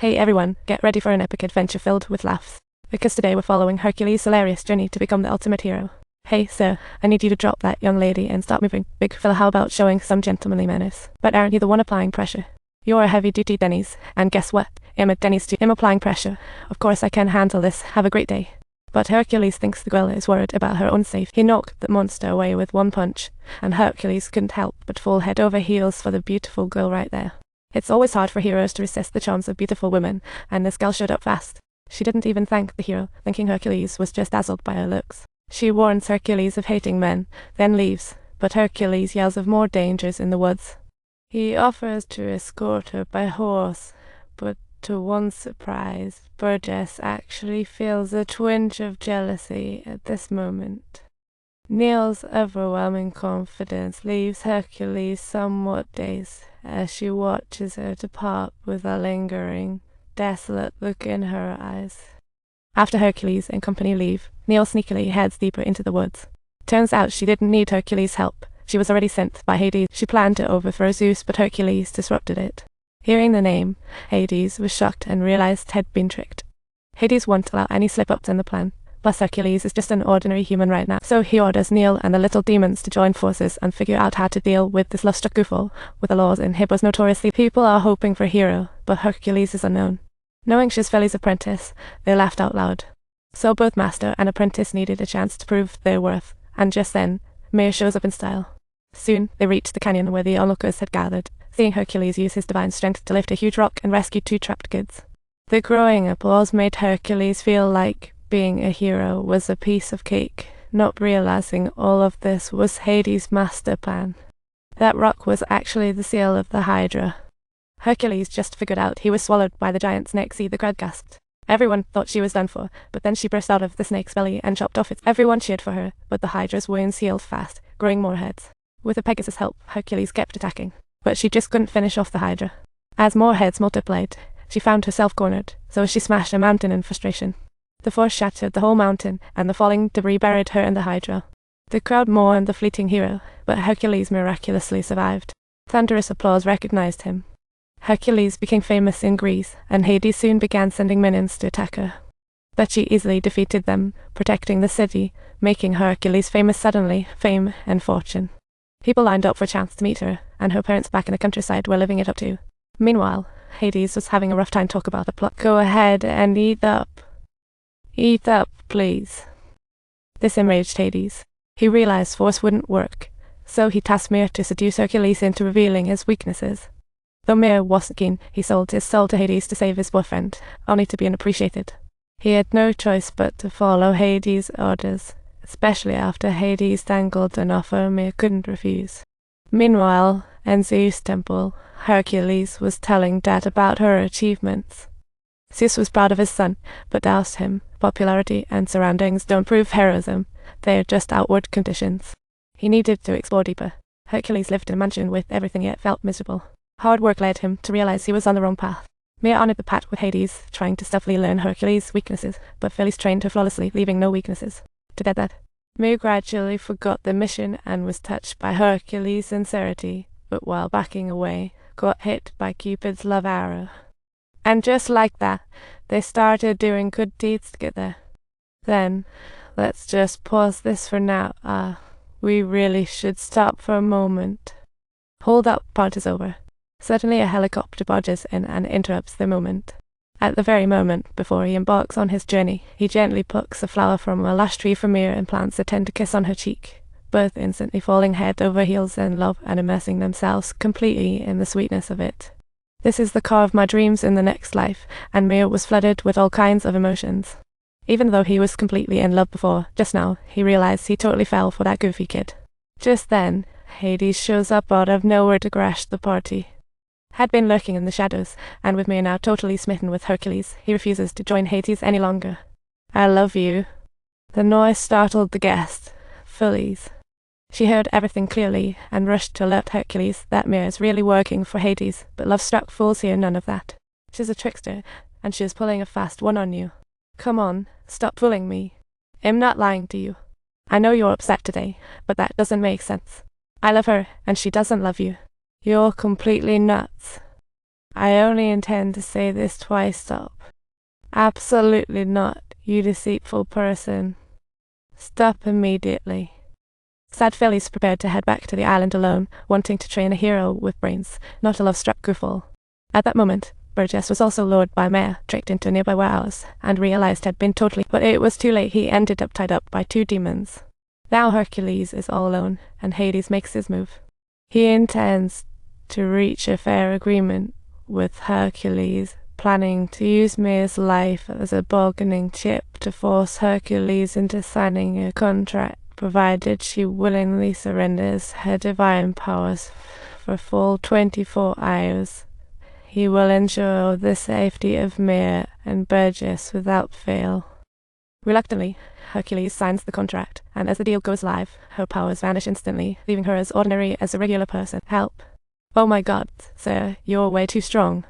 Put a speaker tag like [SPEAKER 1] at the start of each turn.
[SPEAKER 1] Hey everyone, get ready for an epic adventure filled with laughs. Because today we're following Hercules' hilarious journey to become the ultimate hero. Hey sir, I need you to drop that young lady and stop moving. Big fella, how about showing some gentlemanly manners? But aren't you the one applying pressure? You're a heavy-duty Denny's, and guess what? I'm a Denny's too. I'm applying pressure. Of course I can handle this. Have a great day. But Hercules thinks the girl is worried about her own safety. He knocked the monster away with one punch, and Hercules couldn't help but fall head over heels for the beautiful girl right there. It's always hard for heroes to resist the charms of beautiful women, and this girl showed up fast. She didn't even thank the hero, thinking Hercules was just dazzled by her looks. She warns Hercules of hating men, then leaves, but Hercules yells of more dangers in the woods. He offers to escort her by horse, but to one's surprise, Burgess actually feels a twinge of jealousy at this moment. Neil's overwhelming confidence leaves Hercules somewhat dazed as she watches her depart with a lingering, desolate look in her eyes. After Hercules and company leave, Neil sneakily heads deeper into the woods. Turns out she didn't need Hercules' help. She was already sent by Hades. She planned to overthrow Zeus, but Hercules disrupted it. Hearing the name, Hades was shocked and realized he'd been tricked. Hades won't allow any slip-ups in the plan. Plus Hercules is just an ordinary human right now, so he orders Neil and the little demons to join forces and figure out how to deal with this love-struck goofball with the laws in Hybos. Notoriously, people are hoping for a hero, but Hercules is unknown. Knowing she's Philly's apprentice, they laughed out loud. So both master and apprentice needed a chance to prove their worth, and just then, Mare shows up in style. Soon, they reached the canyon where the onlookers had gathered, seeing Hercules use his divine strength to lift a huge rock and rescue two trapped kids. The growing applause made Hercules feel like being a hero was a piece of cake, not realizing all of this was Hades' master plan. That rock was actually the seal of the Hydra. Hercules just figured out he was swallowed by the giant's neck. See, the crowd gasped. Everyone thought she was done for, but then she burst out of the snake's belly and chopped off its. Everyone cheered for her, but the Hydra's wounds healed fast, growing more heads. With the Pegasus' help, Hercules kept attacking, but she just couldn't finish off the Hydra. As more heads multiplied, she found herself cornered, so she smashed a mountain in frustration. The force shattered the whole mountain, and the falling debris buried her and the Hydra. The crowd mourned the fleeting hero, but Hercules miraculously survived. Thunderous applause recognized him. Hercules became famous in Greece, and Hades soon began sending minions to attack her. But she easily defeated them, protecting the city, making Hercules famous suddenly, fame and fortune. People lined up for a chance to meet her, and her parents back in the countryside were living it up too. Meanwhile, Hades was having a rough time. Talk about the plot. Go ahead and eat up. Eat up, please. This enraged Hades. He realized force wouldn't work, so he tasked Mare to seduce Hercules into revealing his weaknesses. Though Mare wasn't keen, he sold his soul to Hades to save his boyfriend, only to be unappreciated. He had no choice but to follow Hades' orders, especially after Hades dangled an offer Mare couldn't refuse. Meanwhile, in Zeus' temple, Hercules was telling Dad about her achievements. Zeus was proud of his son, but doused him. Popularity and surroundings don't prove heroism, they're just outward conditions. He needed to explore deeper. Hercules lived in a mansion with everything yet felt miserable. Hard work led him to realize he was on the wrong path. Mare honored the pact with Hades, trying to stealthily learn Hercules' weaknesses, but Phyllis trained her flawlessly, leaving no weaknesses. To Dad, Mare gradually forgot the mission and was touched by Hercules' sincerity, but while backing away, got hit by Cupid's love arrow. And just like that, they started doing good deeds together. Then, let's just pause this for now. We really should stop for a moment. Hold up, part is over. Suddenly a helicopter barges in and interrupts the moment. At the very moment before he embarks on his journey, he gently plucks a flower from a lush tree for Mare and plants a tender kiss on her cheek, both instantly falling head over heels in love and immersing themselves completely in the sweetness of it. This is the car of my dreams in the next life, and Mare was flooded with all kinds of emotions. Even though he was completely in love before, just now, he realized he totally fell for that goofy kid. Just then, Hades shows up out of nowhere to crash the party. Had been lurking in the shadows, and with Mare now totally smitten with Hercules, he refuses to join Hades any longer. I love you. The noise startled the guest, Phyllis. She heard everything clearly and rushed to alert Hercules that Mare is really working for Hades, but love-struck fools hear none of that. She's a trickster, and she is pulling a fast one on you. Come on, stop fooling me. I'm not lying to you. I know you're upset today, but that doesn't make sense. I love her, and she doesn't love you. You're completely nuts. I only intend to say this twice, stop. Absolutely not, you deceitful person. Stop immediately. Sad Philly's prepared to head back to the island alone, wanting to train a hero with brains, not a love-struck goofball. At that moment, Burgess was also lured by Mare, tricked into a nearby warehouse, and realized had been totally, but it was too late. He ended up tied up by two demons. Now Hercules is all alone, and Hades makes his move. He intends to reach a fair agreement with Hercules, planning to use Mare's life as a bargaining chip to force Hercules into signing a contract, provided she willingly surrenders her divine powers for full 24 hours. He will ensure the safety of Mare and Burgess without fail. Reluctantly, Hercules signs the contract, and as the deal goes live, her powers vanish instantly, leaving her as ordinary as a regular person. Help! Oh my god, sir, you're way too strong.